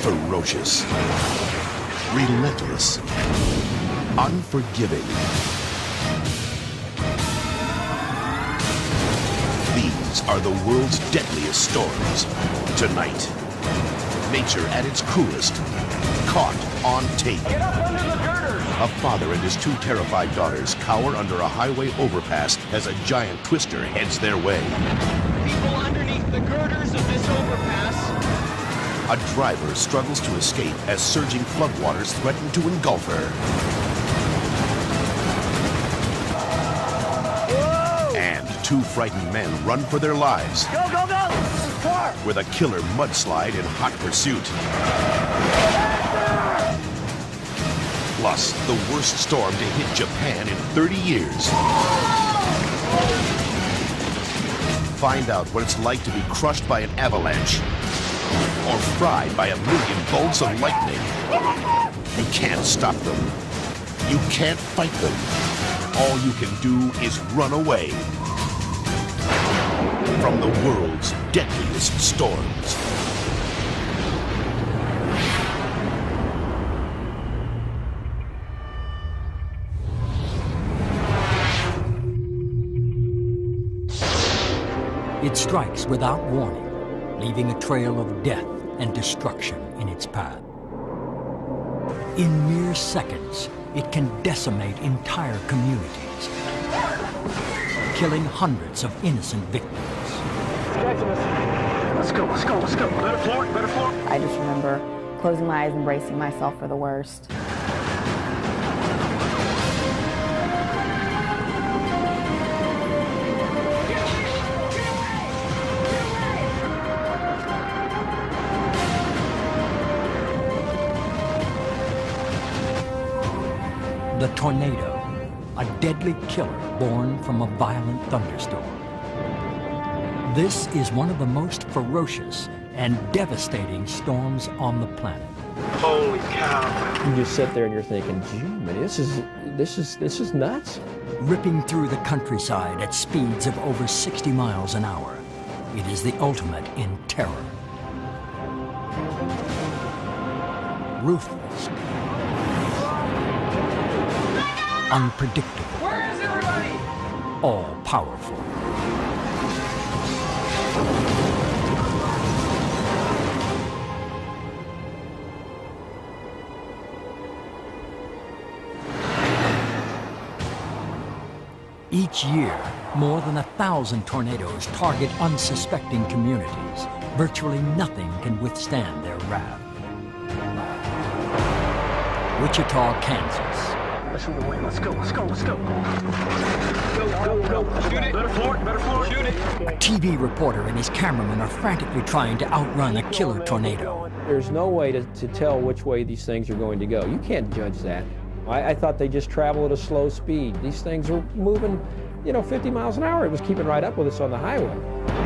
Ferocious, relentless, unforgiving. These are the world's deadliest storms. Tonight, nature at its cruelest, caught on tape. Get up under the girders! A father and his two terrified daughters cower under a highway overpass as a giant twister heads their way. People underneath the girders of this overpass. A driver struggles to escape as surging floodwaters threaten to engulf her. Whoa! And two frightened men run for their lives. Go, go, go! Car! With a killer mudslide in hot pursuit. Plus, the worst storm to hit Japan in 30 years. Find out what it's like to be crushed by an avalanche or fried by a million bolts of lightning. You can't stop them. You can't fight them. All you can do is run away from the world's deadliest storms. It strikes without warning, leaving a trail of death and destruction in its path. In mere seconds, it can decimate entire communities, killing hundreds of innocent victims. Catching us. Let's go, let's go, let's go. Better floor, better floor. I just remember closing my eyes and bracing myself for the worst. The tornado, a deadly killer born from a violent thunderstorm. This is one of the most ferocious and devastating storms on the planet. Holy cow. You just sit there and you're thinking, gee, man, this is nuts. Ripping through the countryside at speeds of over 60 miles an hour, it is the ultimate in terror. Ruthless. Unpredictable. Where is everybody? All powerful. Each year, more than 1,000 tornadoes target unsuspecting communities. Virtually nothing can withstand their wrath. Wichita, Kansas. Listen to the wind. Let's go, let's go, let's go. Go, go, go. Shoot it. Better floor, shoot it. A TV reporter and his cameraman are frantically trying to outrun a killer tornado. There's no way to tell which way these things are going to go. You can't judge that. I thought they just travel at a slow speed. These things are moving, 50 miles an hour. It was keeping right up with us on the highway.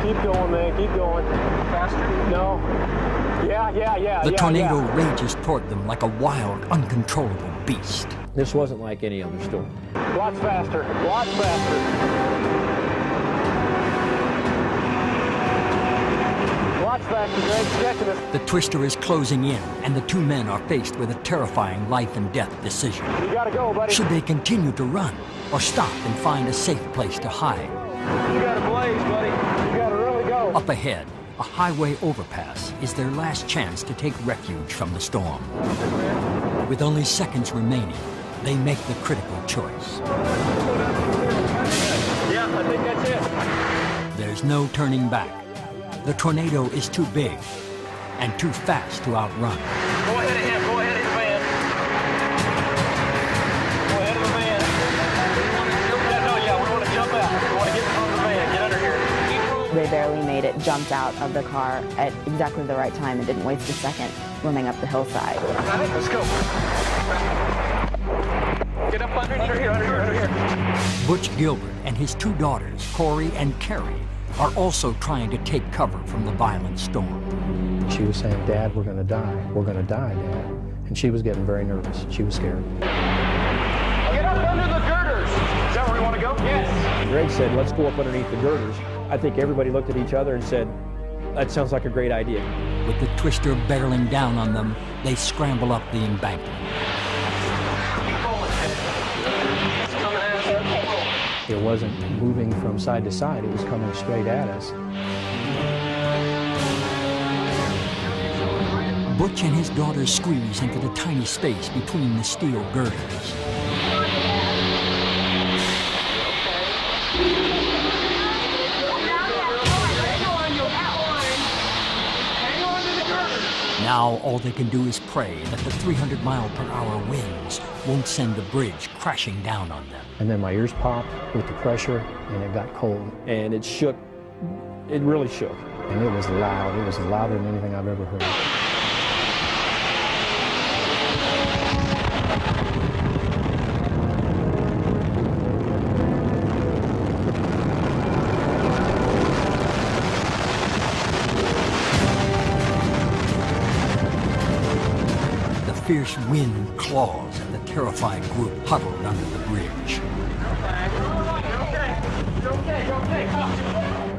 Keep going, man, keep going. Faster? No. Yeah. The tornado rages toward them like a wild, uncontrollable beast. This wasn't like any other storm. Lots faster, lots faster. Lots faster, Greg, catching us. The twister is closing in, and the two men are faced with a terrifying life and death decision. You gotta go, buddy. Should they continue to run, or stop and find a safe place to hide? You gotta blaze, buddy. You gotta really go. Up ahead, a highway overpass is their last chance to take refuge from the storm. With only seconds remaining, they make the critical choice. Yeah, I think that's it. There's no turning back. The tornado is too big and too fast to outrun. Go ahead of him, go ahead of the van. Go ahead of the van. We want to jump out. We want to get in front of the van, get under here. They barely made it, jumped out of the car at exactly the right time and didn't waste a second running up the hillside. All right, let's go. Get up under here. Butch Gilbert and his two daughters, Corey and Carrie, are also trying to take cover from the violent storm. She was saying, Dad, we're going to die. We're going to die, Dad. And she was getting very nervous. She was scared. Get up under the girders. Is that where we want to go? Yes. Greg said, let's go up underneath the girders. I think everybody looked at each other and said, that sounds like a great idea. with the twister barreling down on them, they scramble up the embankment. It wasn't moving from side to side, it was coming straight at us. Butch and his daughter squeeze into the tiny space between the steel girders. Now all they can do is pray that the 300-mile-per-hour winds won't send the bridge crashing down on them. And then my ears popped with the pressure, and it got cold. And it shook, it really shook. And it was loud. It was louder than anything I've ever heard. Fierce wind claws at the terrified group huddled under the bridge.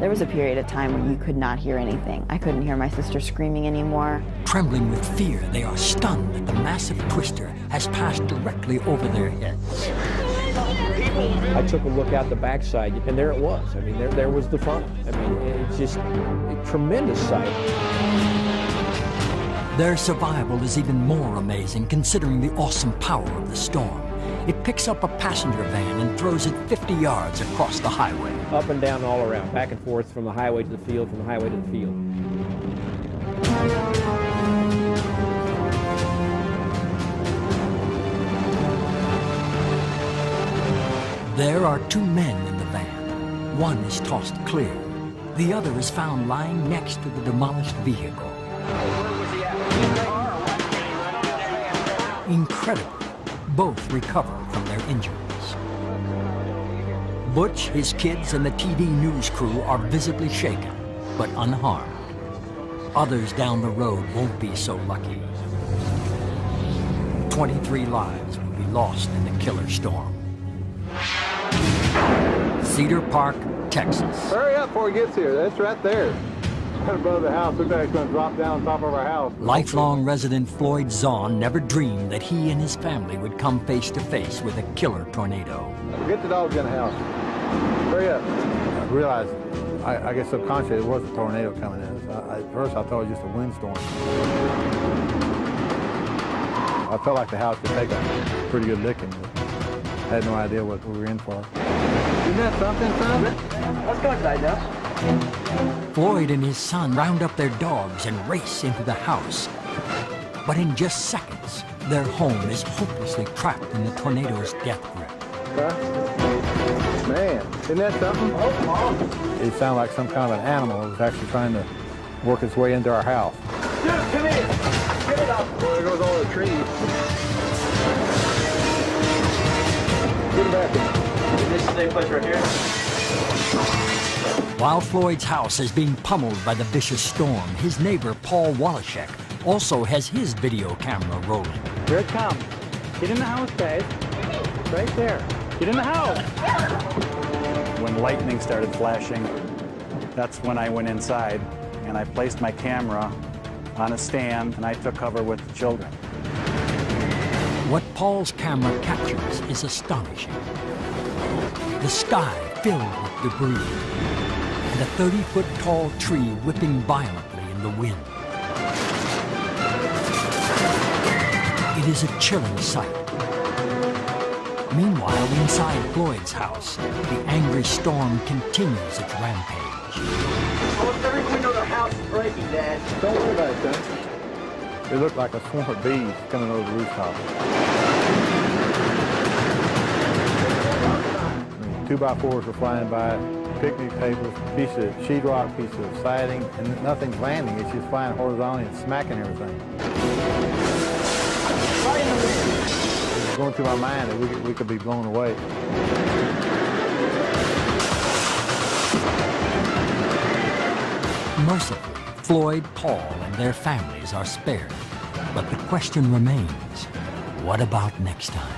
There was a period of time where you could not hear anything. I couldn't hear my sister screaming anymore. Trembling with fear, they are stunned that the massive twister has passed directly over their heads. I took a look out the backside, and there it was. I mean, there was the funnel. I mean, it's just a tremendous sight. Their survival is even more amazing considering the awesome power of the storm. It picks up a passenger van and throws it 50 yards across the highway. Up and down, all around, back and forth from the highway to the field, from the highway to the field. There are two men in the van. One is tossed clear. The other is found lying next to the demolished vehicle. Incredibly, both recover from their injuries. Butch, his kids, and the TV news crew are visibly shaken, but unharmed. Others down the road won't be so lucky. 23 lives will be lost in the killer storm. Cedar Park, Texas. Hurry up before he gets here. That's right there. Right above the house. Looks like it's going to drop down on top of our house. Lifelong resident Floyd Zahn never dreamed that he and his family would come face to face with a killer tornado. Get the dogs in the house. Hurry up. I realized, I guess subconsciously, it was a tornado coming in. At first, I thought it was just a windstorm. I felt like the house could take a pretty good licking. I had no idea what we were in for. Isn't that something, son? Let's go inside now. Floyd and his son round up their dogs and race into the house. But in just seconds, their home is hopelessly trapped in the tornado's death grip. Huh? Man, isn't that something? Oh, Mom. It sounded like some kind of an animal that was actually trying to work its way into our house. Dude, come here. Get it up. Well, there goes all the trees. Get it back in. This is the same place right here. While Floyd's house is being pummeled by the vicious storm, his neighbor, Paul Wallachek, also has his video camera rolling. Here it comes. Get in the house, guys. Right there. Get in the house. When lightning started flashing, that's when I went inside and I placed my camera on a stand and I took cover with the children. What Paul's camera captures is astonishing. The sky filled with debris, and a 30-foot-tall tree whipping violently in the wind. It is a chilling sight. Meanwhile, inside Floyd's house, the angry storm continues its rampage. Almost every window of the house is breaking, Dad. Don't worry about it, son. It looked like a swarm of bees coming over the rooftop. 2x4s were flying by, picnic tables, pieces of sheetrock, pieces of siding, and nothing's landing. It's just flying horizontally and smacking everything. It's going through my mind that we could be blown away. Mercifully, Floyd, Paul, and their families are spared. But the question remains, what about next time?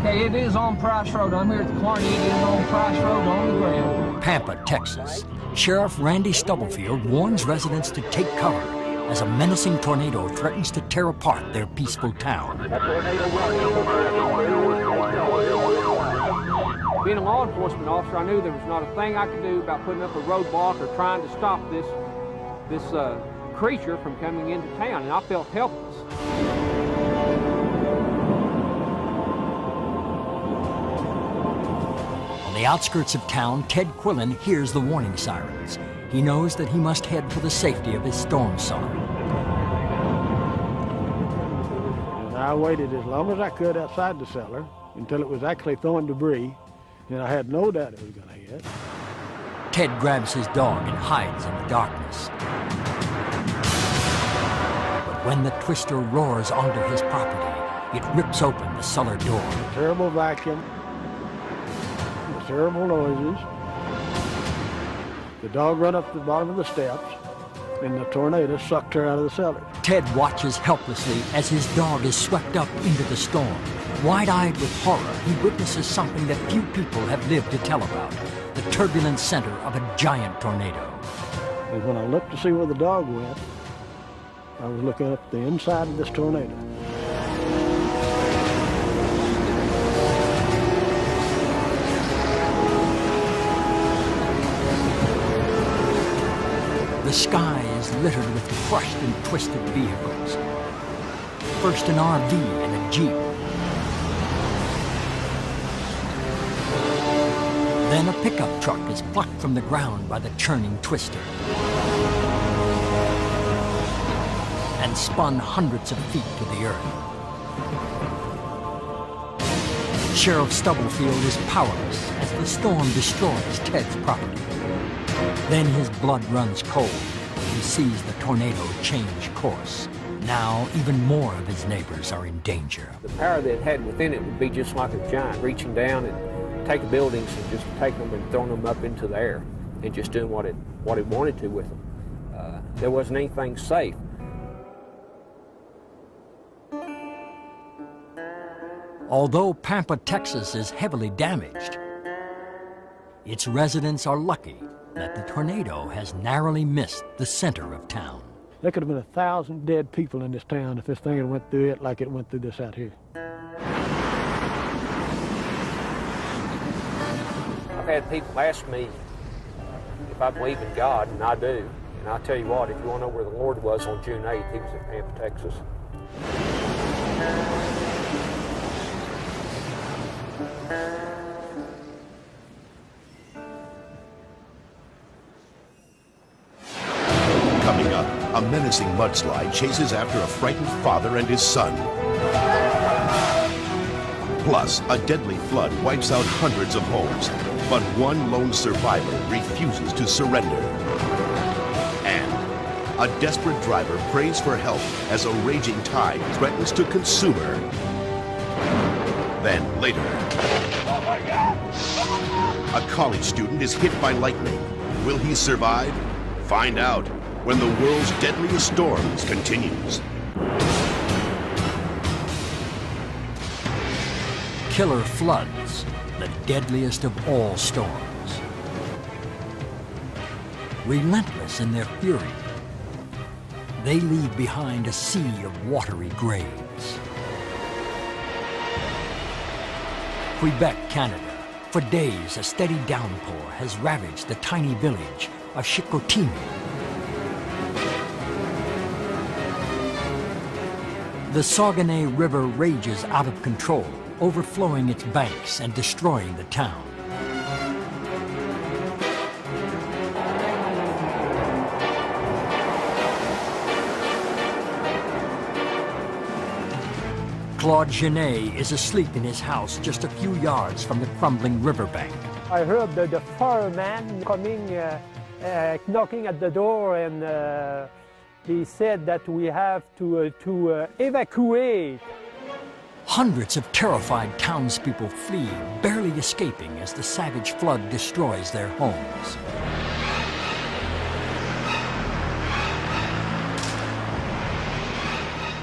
Okay, it is on Price Road. I'm here at the Clarny. It is on Price Road on the ground. Pampa, Texas. Sheriff Randy Stubblefield warns residents to take cover as a menacing tornado threatens to tear apart their peaceful town. Being a law enforcement officer, I knew there was not a thing I could do about putting up a roadblock or trying to stop this creature from coming into town, and I felt helpless. On the outskirts of town, Ted Quillen hears the warning sirens. He knows that he must head for the safety of his storm son. And I waited as long as I could outside the cellar until it was actually throwing debris, and I had no doubt it was going to hit. Ted grabs his dog and hides in the darkness. But when the twister roars onto his property, it rips open the cellar door. A terrible vacuum, the terrible noises. The dog ran up to the bottom of the steps, and the tornado sucked her out of the cellar. Ted watches helplessly as his dog is swept up into the storm. Wide-eyed with horror, he witnesses something that few people have lived to tell about, the turbulent center of a giant tornado. And when I looked to see where the dog went, I was looking up the inside of this tornado. The sky is littered with crushed and twisted vehicles. First an RV and a Jeep. Then a pickup truck is plucked from the ground by the churning twister and spun hundreds of feet to the earth. Sheriff Stubblefield is powerless as the storm destroys Ted's property. Then his blood runs cold when he sees the tornado change course. Now, even more of his neighbors are in danger. The power that it had within it would be just like a giant reaching down and taking buildings and just taking them and throwing them up into the air and just doing what it wanted to with them. There wasn't anything safe. Although Pampa, Texas is heavily damaged, its residents are lucky that the tornado has narrowly missed the center of town. There could have been 1,000 dead people in this town if this thing had went through it like it went through this out here. I've had people ask me if I believe in God, and I do. And I'll tell you what, if you want to know where the Lord was on June 8th, he was at Pampa, Texas. Coming up, a menacing mudslide chases after a frightened father and his son. Plus, a deadly flood wipes out hundreds of homes, but one lone survivor refuses to surrender. And a desperate driver prays for help as a raging tide threatens to consume her. Then, later, a college student is hit by lightning. Will he survive? Find out when the world's deadliest storms continues. Killer floods, the deadliest of all storms. Relentless in their fury, they leave behind a sea of watery graves. Quebec, Canada. For days, a steady downpour has ravaged the tiny village of Chicoutimi. The Saguenay River rages out of control, overflowing its banks and destroying the town. Claude Genet is asleep in his house just a few yards from the crumbling riverbank. I heard the fireman coming, knocking at the door, and he said that we have to evacuate. Hundreds of terrified townspeople flee, barely escaping as the savage flood destroys their homes.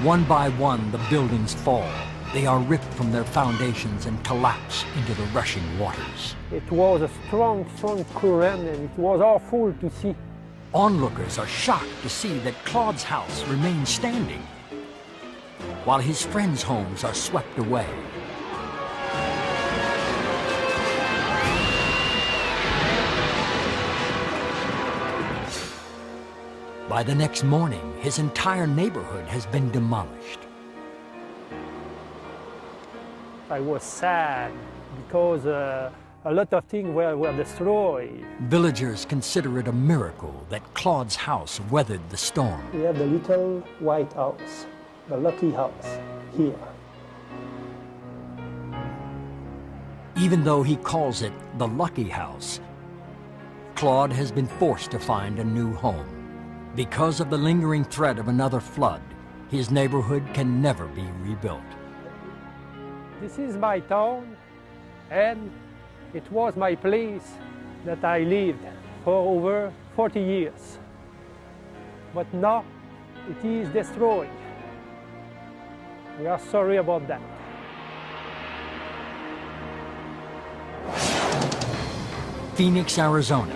One by one, the buildings fall. They are ripped from their foundations and collapse into the rushing waters. It was a strong, strong current, and it was awful to see. Onlookers are shocked to see that Claude's house remains standing, while his friends' homes are swept away. By the next morning, his entire neighborhood has been demolished. I was sad because a lot of things were destroyed. Villagers consider it a miracle that Claude's house weathered the storm. We have the little white house, the lucky house, here. Even though he calls it the lucky house, Claude has been forced to find a new home. Because of the lingering threat of another flood, his neighborhood can never be rebuilt. This is my town, and it was my place that I lived for over 40 years. But now it is destroyed. We are sorry about that. Phoenix, Arizona.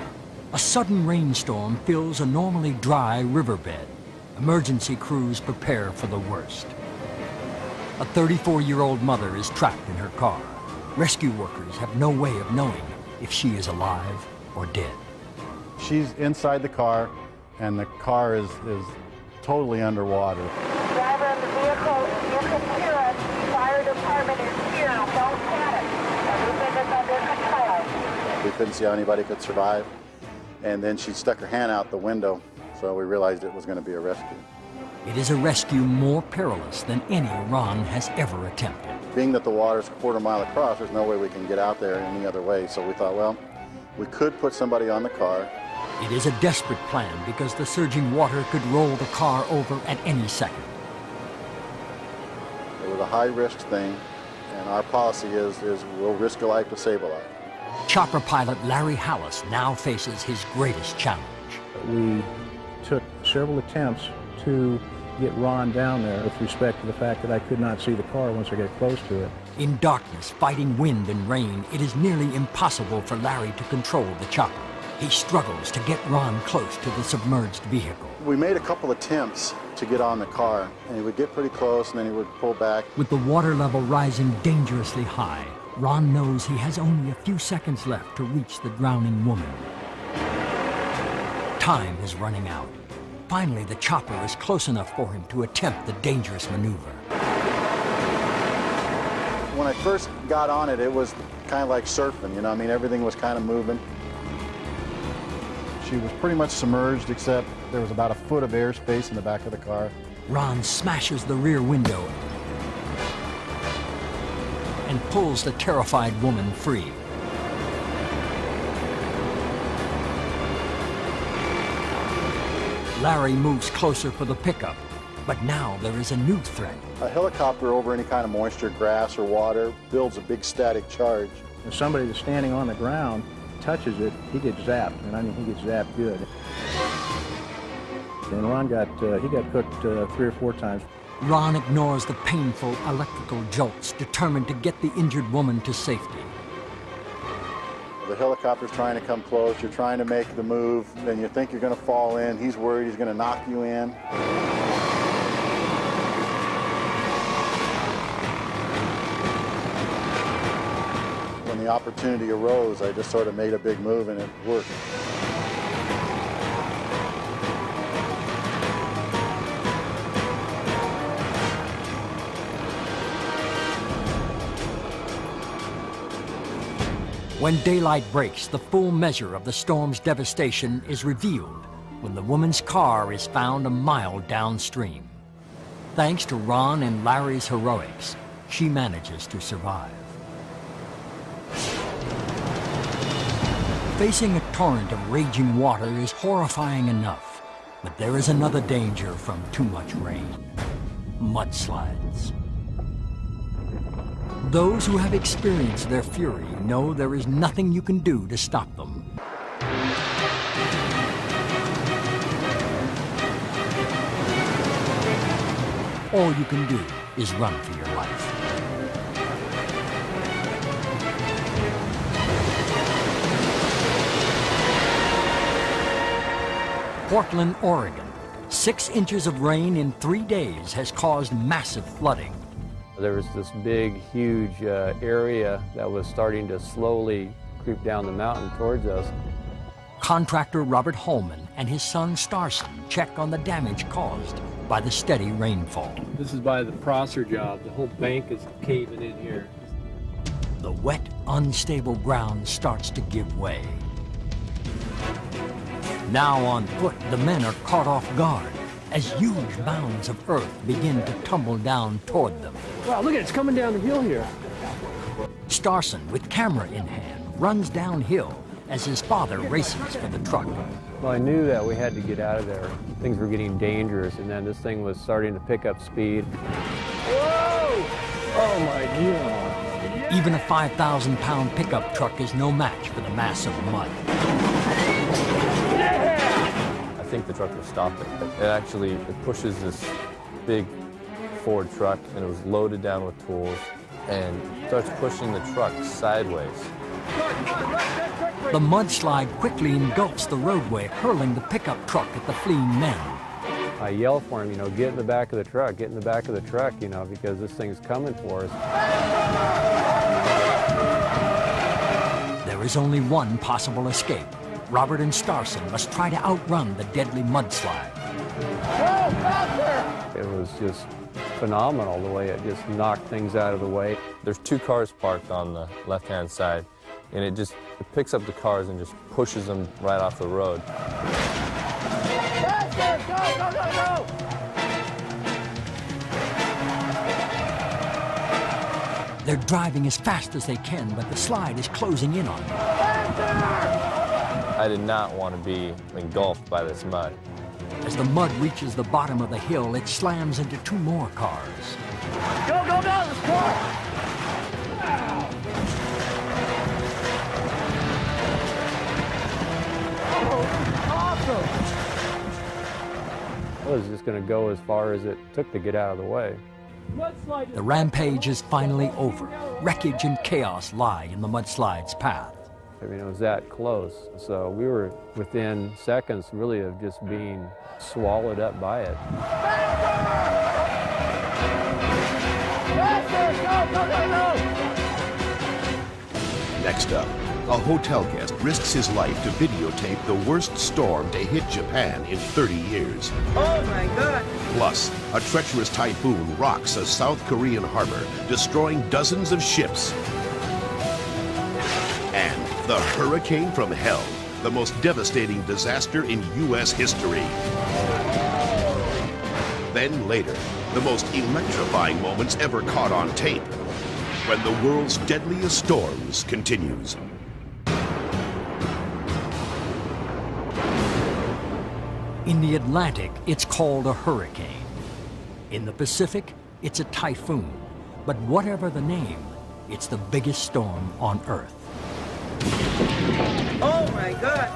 A sudden rainstorm fills a normally dry riverbed. Emergency crews prepare for the worst. A 34-year-old mother is trapped in her car. Rescue workers have no way of knowing if she is alive or dead. She's inside the car, and the car is totally underwater. Driver of the vehicle, you can hear us. Fire department is here. Don't panic. Everything is under control. We couldn't see how anybody could survive, and then she stuck her hand out the window, so we realized it was going to be a rescue. It is a rescue more perilous than any Ron has ever attempted. Being that the water's a quarter-mile across, there's no way we can get out there any other way, so we thought, well, we could put somebody on the car. It is a desperate plan because the surging water could roll the car over at any second. It was a high-risk thing, and our policy is we'll risk a life to save a life. Chopper pilot Larry Hallis now faces his greatest challenge. We took several attempts to get Ron down there with respect to the fact that I could not see the car once I get close to it. In darkness, fighting wind and rain, it is nearly impossible for Larry to control the chopper. He struggles to get Ron close to the submerged vehicle. We made a couple attempts to get on the car, and he would get pretty close, and then he would pull back. With the water level rising dangerously high, Ron knows he has only a few seconds left to reach the drowning woman. Time is running out. Finally, the chopper is close enough for him to attempt the dangerous maneuver. When I first got on it, it was kind of like surfing, you know, I mean, everything was kind of moving. She was pretty much submerged, except there was about a foot of airspace in the back of the car. Ron smashes the rear window and pulls the terrified woman free. Larry moves closer for the pickup, but now there is a new threat. A helicopter over any kind of moisture, grass or water, builds a big static charge. If somebody that's standing on the ground touches it, he gets zapped, and I mean, he gets zapped good. And Ron he got cooked 3 or 4 times. Ron ignores the painful electrical jolts, determined to get the injured woman to safety. The helicopter's trying to come close, you're trying to make the move, then you think you're going to fall in, he's worried he's going to knock you in. When the opportunity arose, I just sort of made a big move and it worked. When daylight breaks, the full measure of the storm's devastation is revealed when the woman's car is found a mile downstream. Thanks to Ron and Larry's heroics, she manages to survive. Facing a torrent of raging water is horrifying enough, but there is another danger from too much rain: mudslides. Those who have experienced their fury know there is nothing you can do to stop them. All you can do is run for your life. Portland, Oregon. 6 inches of rain in 3 days has caused massive flooding. There was this big, huge area that was starting to slowly creep down the mountain towards us. Contractor Robert Holman and his son Starson check on the damage caused by the steady rainfall. This is by the Prosser job. The whole bank is caving in here. The wet, unstable ground starts to give way. Now on foot, the men are caught off guard as huge mounds of earth begin to tumble down toward them. Wow, look at it, it's coming down the hill here. Starson, with camera in hand, runs downhill as his father races for the truck. Well, I knew that we had to get out of there. Things were getting dangerous, and then this thing was starting to pick up speed. Whoa! Oh my God. Even a 5,000-pound pickup truck is no match for the mass of mud. I think the truck was stopping. It pushes this big Ford truck, and it was loaded down with tools, and starts pushing the truck sideways. The mudslide quickly engulfs the roadway, hurling the pickup truck at the fleeing men. I yell for him, get in the back of the truck, get in the back of the truck, because this thing's coming for us. There is only one possible escape. Robert and Starson must try to outrun the deadly mudslide. It was just phenomenal the way it just knocked things out of the way. There's 2 cars parked on the left-hand side, and it picks up the cars and just pushes them right off the road. Go! They're driving as fast as they can, but the slide is closing in on them. I did not want to be engulfed by this mud. As the mud reaches the bottom of the hill, it slams into 2 more cars. Go, this car! I was just going to go as far as it took to get out of the way. The rampage is finally over. Wreckage and chaos lie in the mudslide's path. It was that close. So we were within seconds, really, of just being swallowed up by it. Next up, a hotel guest risks his life to videotape the worst storm to hit Japan in 30 years. Oh my God! Plus, a treacherous typhoon rocks a South Korean harbor, destroying dozens of ships. And the hurricane from hell, the most devastating disaster in U.S. history. Then later, the most electrifying moments ever caught on tape, when the world's deadliest storms continues. In the Atlantic, it's called a hurricane. In the Pacific, it's a typhoon. But whatever the name, it's the biggest storm on Earth. Oh my God!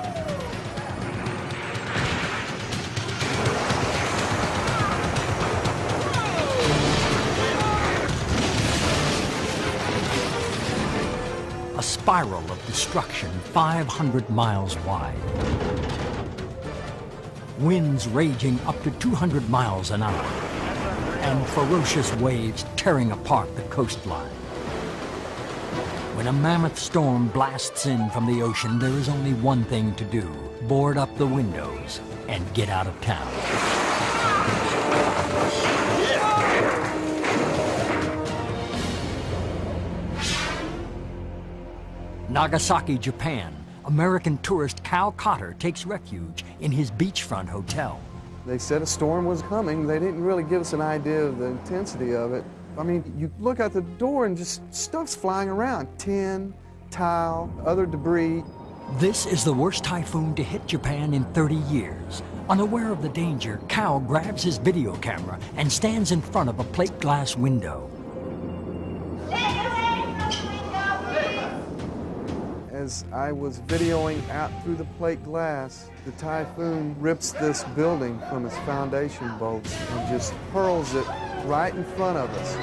A spiral of destruction 500 miles wide. Winds raging up to 200 miles an hour, and ferocious waves tearing apart the coastline. When a mammoth storm blasts in from the ocean, there is only one thing to do: board up the windows and get out of town. Nagasaki, Japan. American tourist Cal Cotter takes refuge in his beachfront hotel. They said a storm was coming. They didn't really give us an idea of the intensity of it. I mean, you look out the door and just stuff's flying around. Tin, tile, other debris. This is the worst typhoon to hit Japan in 30 years. Unaware of the danger, Cal grabs his video camera and stands in front of a plate glass window. As I was videoing out through the plate glass, the typhoon rips this building from its foundation bolts and just hurls it right in front of us.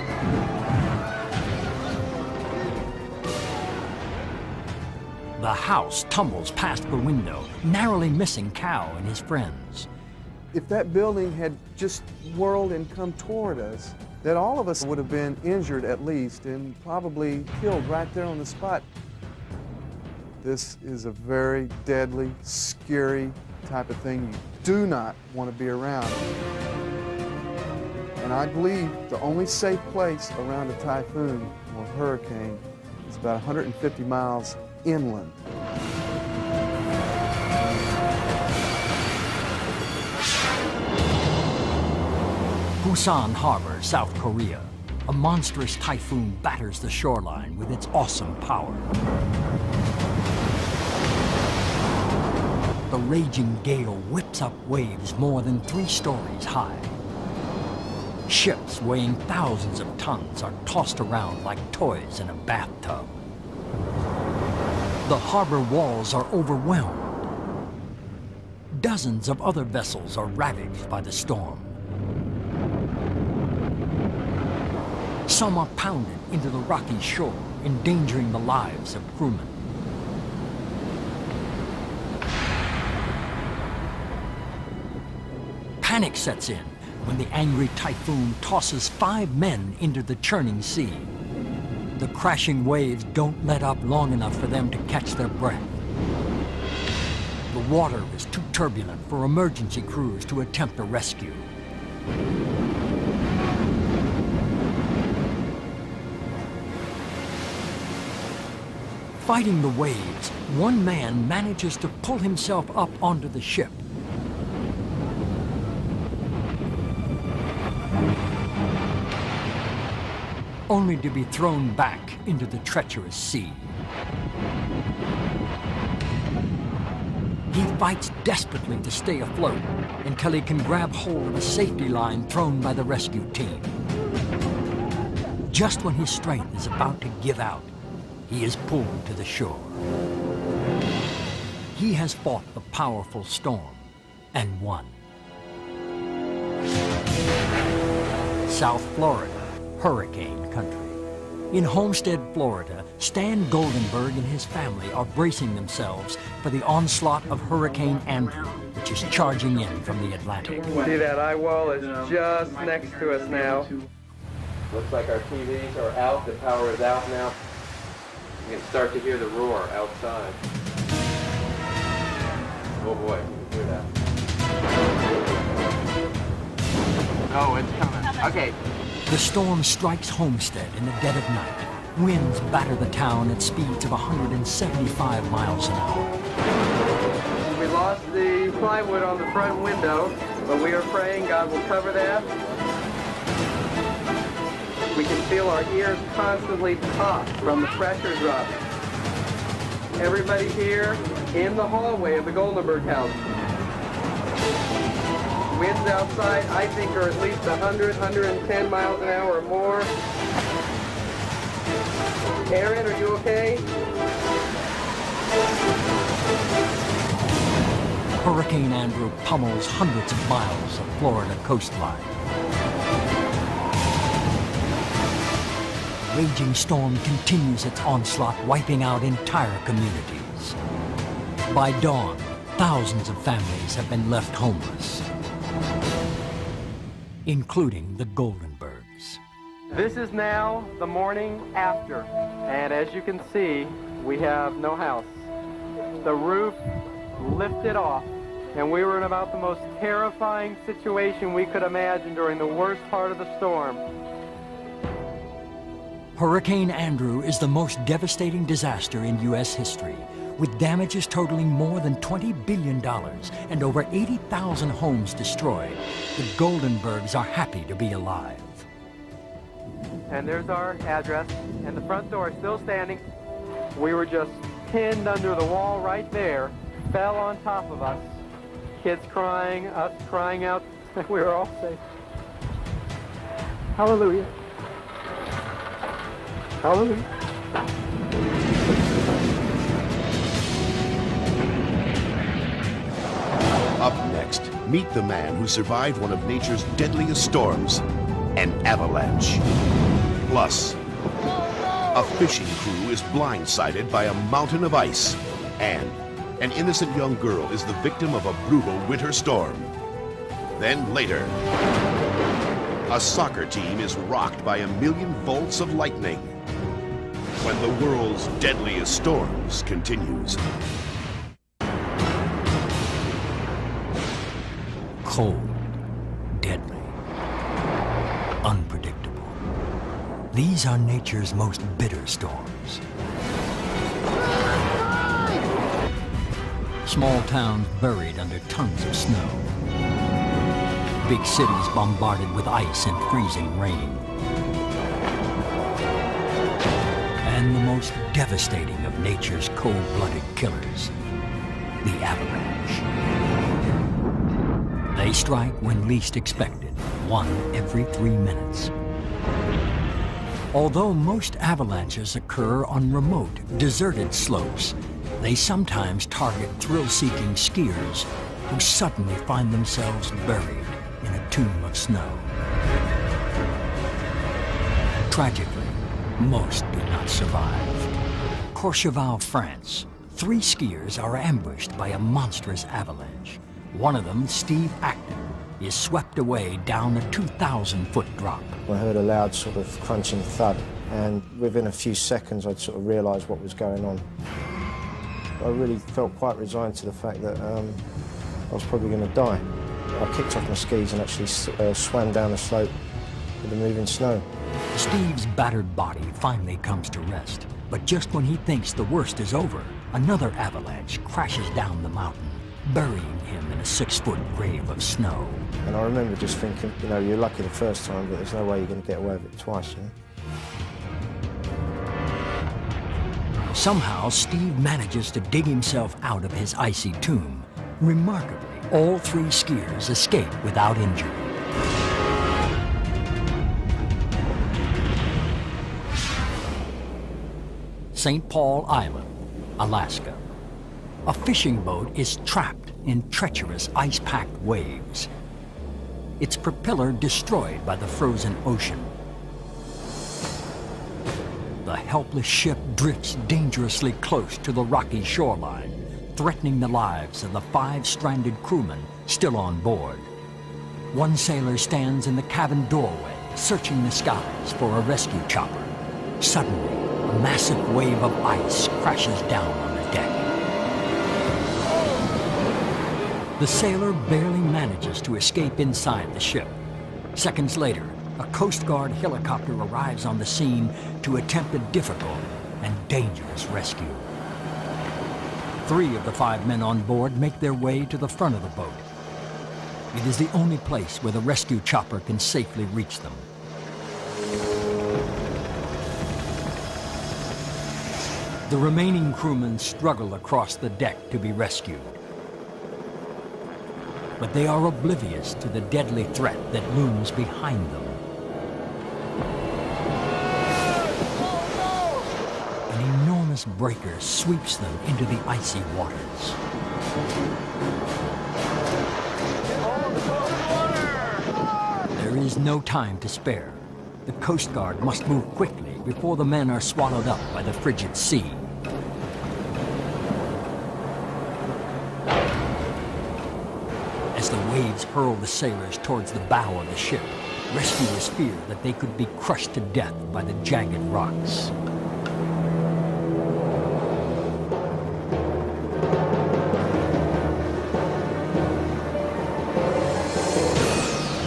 The house tumbles past the window, narrowly missing Cal and his friends. If that building had just whirled and come toward us, that all of us would have been injured at least and probably killed right there on the spot. This is a very deadly, scary type of thing you do not want to be around. And I believe the only safe place around a typhoon or hurricane is about 150 miles inland. Busan Harbor, South Korea. A monstrous typhoon batters the shoreline with its awesome power. The raging gale whips up waves more than 3 stories high. Ships weighing thousands of tons are tossed around like toys in a bathtub. The harbor walls are overwhelmed. Dozens of other vessels are ravaged by the storm. Some are pounded into the rocky shore, endangering the lives of crewmen. Panic sets in when the angry typhoon tosses 5 men into the churning sea. The crashing waves don't let up long enough for them to catch their breath. The water is too turbulent for emergency crews to attempt a rescue. Fighting the waves, one man manages to pull himself up onto the ship. Only to be thrown back into the treacherous sea. He fights desperately to stay afloat until he can grab hold of a safety line thrown by the rescue team. Just when his strength is about to give out, he is pulled to the shore. He has fought the powerful storm and won. South Florida, hurricane country. In Homestead, Florida, Stan Goldenberg and his family are bracing themselves for the onslaught of Hurricane Andrew, which is charging in from the Atlantic. See that eye wall is just next to us now. Looks like our TVs are out, the power is out now. You can start to hear the roar outside. Oh boy, you can hear that. Oh, it's coming. Okay. The storm strikes Homestead in the dead of night. Winds batter the town at speeds of 175 miles an hour. We lost the plywood on the front window, but we are praying God will cover that. We can feel our ears constantly pop from the pressure drop. Everybody here in the hallway of the Goldenberg house. Winds outside, I think, are at least 100, 110 miles an hour or more. Aaron, are you okay? Hurricane Andrew pummels hundreds of miles of Florida coastline. The raging storm continues its onslaught, wiping out entire communities. By dawn, thousands of families have been left homeless, including the Goldenbergs. This is now the morning after, and as you can see, we have no house. The roof lifted off, and we were in about the most terrifying situation we could imagine during the worst part of the storm. Hurricane Andrew is the most devastating disaster in U.S. history, with damages totaling more than $20 billion and over 80,000 homes destroyed. The Goldenbergs are happy to be alive. And there's our address, and the front door is still standing. We were just pinned under the wall right there, fell on top of us. Kids crying, us crying out, we were all safe. Hallelujah. Hallelujah. Up next, meet the man who survived one of nature's deadliest storms, an avalanche. Plus, a fishing crew is blindsided by a mountain of ice. And an innocent young girl is the victim of a brutal winter storm. Then later, a soccer team is rocked by 1,000,000 volts of lightning when the world's deadliest storms continues. Cold, deadly, unpredictable. These are nature's most bitter storms. Small towns buried under tons of snow. Big cities bombarded with ice and freezing rain. And the most devastating of nature's cold-blooded killers, the avalanche. They strike when least expected, 1 every 3 minutes. Although most avalanches occur on remote, deserted slopes, they sometimes target thrill-seeking skiers who suddenly find themselves buried in a tomb of snow. Tragically, most do not survive. Courchevel, France. 3 skiers are ambushed by a monstrous avalanche. One of them, Steve Acton, is swept away down a 2,000-foot drop. I heard a loud sort of crunching thud, and within a few seconds I'd sort of realised what was going on. I really felt quite resigned to the fact that I was probably going to die. I kicked off my skis and actually swam down the slope with the moving snow. Steve's battered body finally comes to rest, but just when he thinks the worst is over, another avalanche crashes down the mountain, burying him in a 6-foot grave of snow. And I remember just thinking, you know, you're lucky the first time, but there's no way you're going to get away with it twice, you know? Somehow, Steve manages to dig himself out of his icy tomb. Remarkably, all 3 skiers escape without injury. St. Paul Island, Alaska. A fishing boat is trapped in treacherous ice-packed waves. Its propeller destroyed by the frozen ocean. The helpless ship drifts dangerously close to the rocky shoreline, threatening the lives of the 5 stranded crewmen still on board. One sailor stands in the cabin doorway, searching the skies for a rescue chopper. Suddenly, a massive wave of ice crashes down on the deck. The sailor barely manages to escape inside the ship. Seconds later, a Coast Guard helicopter arrives on the scene to attempt a difficult and dangerous rescue. 3 of the 5 men on board make their way to the front of the boat. It is the only place where the rescue chopper can safely reach them. The remaining crewmen struggle across the deck to be rescued. But they are oblivious to the deadly threat that looms behind them. An enormous breaker sweeps them into the icy waters. There is no time to spare. The Coast Guard must move quickly before the men are swallowed up by the frigid sea. As the waves hurl the sailors towards the bow of the ship, rescuers fear that they could be crushed to death by the jagged rocks.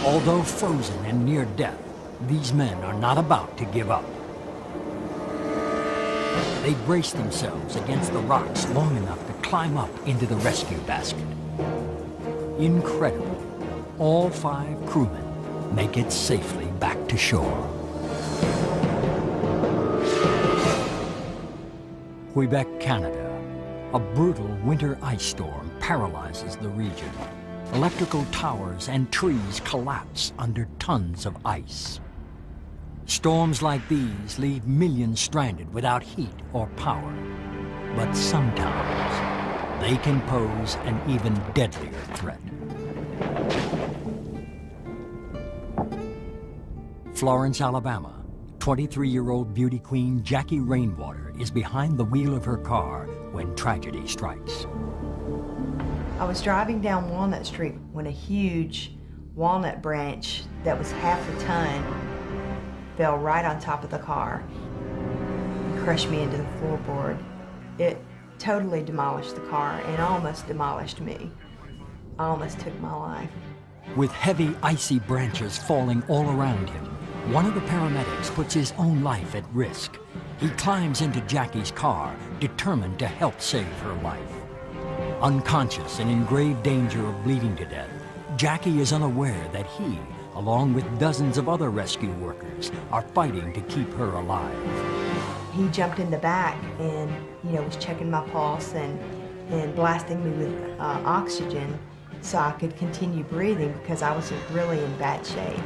Although frozen and near death, these men are not about to give up. They brace themselves against the rocks long enough to climb up into the rescue basket. Incredible, all 5 crewmen make it safely back to shore. Quebec, Canada. A brutal winter ice storm paralyzes the region. Electrical towers and trees collapse under tons of ice. Storms like these leave millions stranded without heat or power. But sometimes they can pose an even deadlier threat. Florence, Alabama. 23-year-old beauty queen Jackie Rainwater is behind the wheel of her car, when tragedy strikes. I was driving down Walnut Street when a huge walnut branch that was half a ton fell right on top of the car and crushed me into the floorboard. It totally demolished the car and almost demolished me. Almost took my life. With heavy, icy branches falling all around him, one of the paramedics puts his own life at risk. He climbs into Jackie's car, determined to help save her life. Unconscious and in grave danger of bleeding to death, Jackie is unaware that he, along with dozens of other rescue workers, are fighting to keep her alive. He jumped in the back and, was checking my pulse and blasting me with oxygen so I could continue breathing because I was really in bad shape.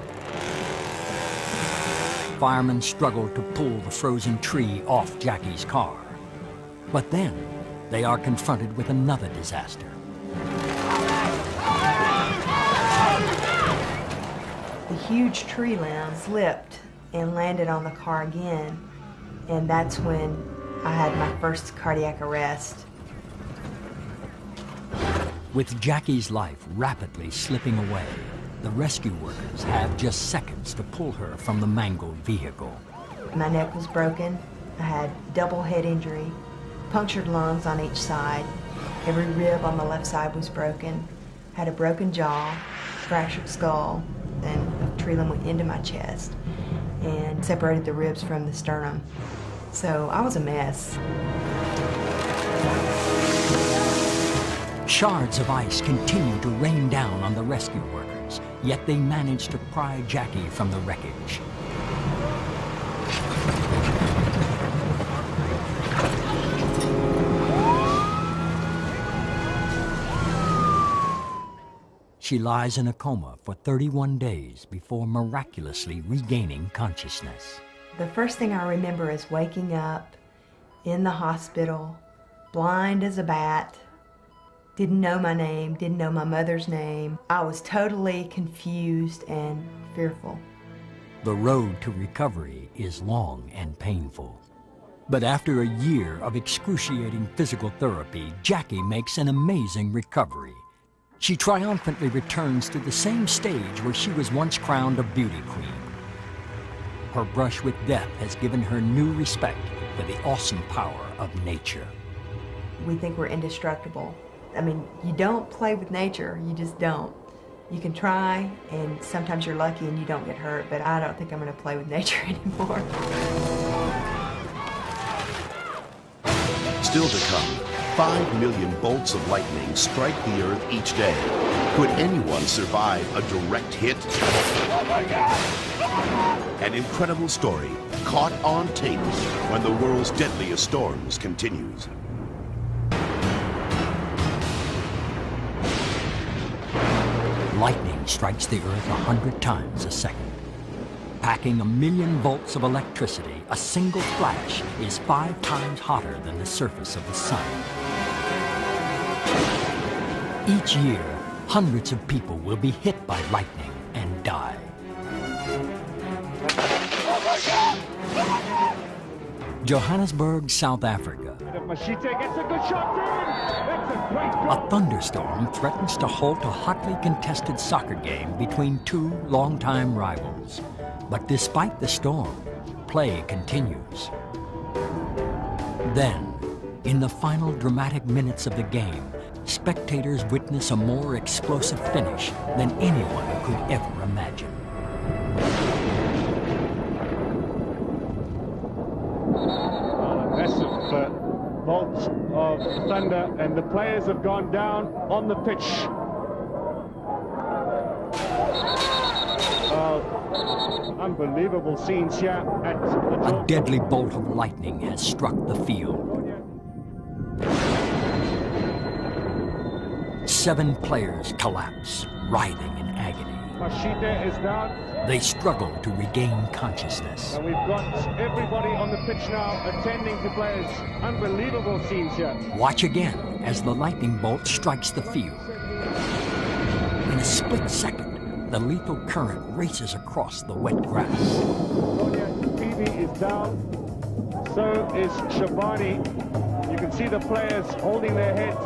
Firemen struggle to pull the frozen tree off Jackie's car. But then, they are confronted with another disaster. The huge tree limb slipped and landed on the car again, and that's when I had my first cardiac arrest. With Jackie's life rapidly slipping away, the rescue workers have just seconds to pull her from the mangled vehicle. My neck was broken. I had double head injury, punctured lungs on each side. Every rib on the left side was broken. Had a broken jaw, fractured skull, and a tree limb went into my chest and separated the ribs from the sternum. So I was a mess. Shards of ice continue to rain down on the rescue workers, yet they manage to pry Jackie from the wreckage. She lies in a coma for 31 days before miraculously regaining consciousness. The first thing I remember is waking up in the hospital, blind as a bat, didn't know my name, didn't know my mother's name. I was totally confused and fearful. The road to recovery is long and painful. But after a year of excruciating physical therapy, Jackie makes an amazing recovery. She triumphantly returns to the same stage where she was once crowned a beauty queen. Her brush with death has given her new respect for the awesome power of nature. We think we're indestructible. I mean, you don't play with nature, you just don't. You can try, and sometimes you're lucky and you don't get hurt, but I don't think I'm going to play with nature anymore. Still to come, 5 million bolts of lightning strike the Earth each day. Could anyone survive a direct hit? Oh my God! An incredible story caught on tape when the world's deadliest storms continues. Lightning strikes the Earth 100 times a second. Packing 1 million volts of electricity, a single flash is 5 times hotter than the surface of the sun. Each year, hundreds of people will be hit by lightning and die. Johannesburg, South Africa. Machete gets a good shot in. That's a great goal. A thunderstorm threatens to halt a hotly contested soccer game between 2 longtime rivals. But despite the storm, play continues. Then, in the final dramatic minutes of the game, spectators witness a more explosive finish than anyone could ever imagine. Massive bolts of thunder, and the players have gone down on the pitch. Unbelievable scenes here at the A deadly bolt of lightning has struck the field. 7 players collapse, writhing in agony. Machete is down. They struggle to regain consciousness. And we've got everybody on the pitch now attending to players. Unbelievable scenes here. Watch again as the lightning bolt strikes the field. In a split second, the lethal current races across the wet grass. Peavy is down. So is Shabani. You can see the players holding their heads.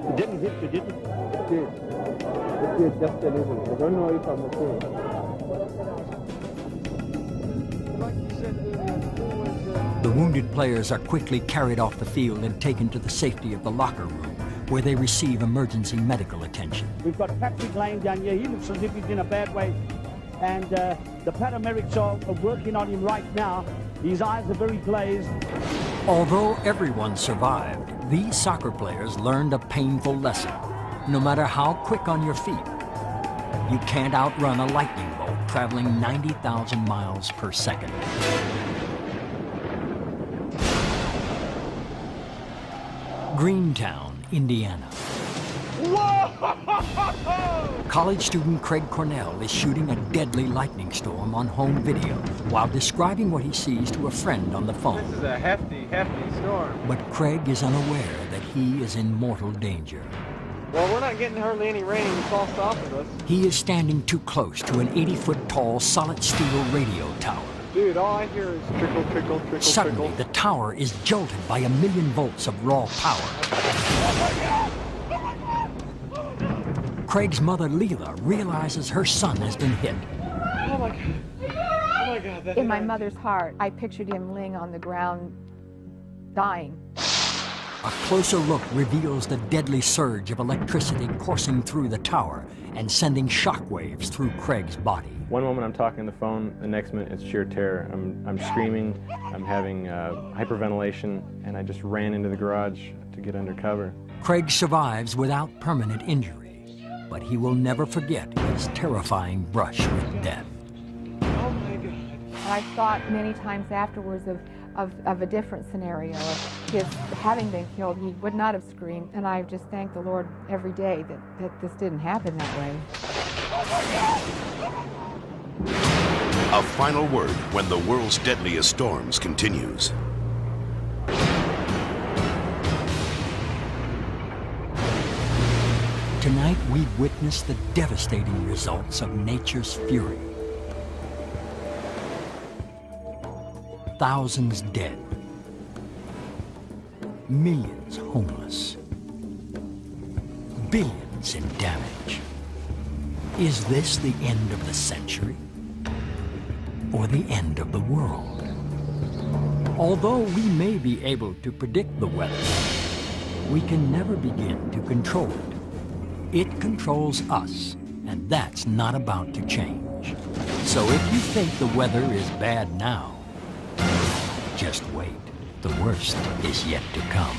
It didn't hit you, did it? It did. It did, just a little. I don't know if I'm okay. The wounded players are quickly carried off the field and taken to the safety of the locker room, where they receive emergency medical attention. We've got Patrick Lane down here. He looks as if he's in a bad way. And the paramedics are working on him right now. His eyes are very glazed. Although everyone survived, these soccer players learned a painful lesson. No matter how quick on your feet, you can't outrun a lightning bolt traveling 90,000 miles per second. Greentown, Indiana. College student Craig Cornell is shooting a deadly lightning storm on home video while describing what he sees to a friend on the phone. This is a hefty, hefty storm. But Craig is unaware that he is in mortal danger. Well, we're not getting hardly any rain. It's all stopping us. He is standing too close to an 80-foot tall solid steel radio tower. Dude, all I hear is trickle, trickle, trickle, Suddenly, trickle. the tower is jolted by 1,000,000 volts of raw power. Craig's mother, Leela, realizes her son has been hit. Oh my God. Oh my God. In my mother's heart, I pictured him laying on the ground, dying. A closer look reveals the deadly surge of electricity coursing through the tower and sending shockwaves through Craig's body. One moment I'm talking on the phone, the next minute it's sheer terror. I'm screaming, I'm having hyperventilation, and I just ran into the garage to get under cover. Craig survives without permanent injury, but he will never forget his terrifying brush with death. Oh my God. I thought many times afterwards of a different scenario, of his having been killed. He would not have screamed, and I just thank the Lord every day that this didn't happen that way. A final word when the world's deadliest storms continues. Tonight, we witness the devastating results of nature's fury. Thousands dead, millions homeless, billions in damage. Is this the end of the century or the end of the world? Although we may be able to predict the weather, we can never begin to control it. It controls us, and that's not about to change. So if you think the weather is bad now, just wait. The worst is yet to come.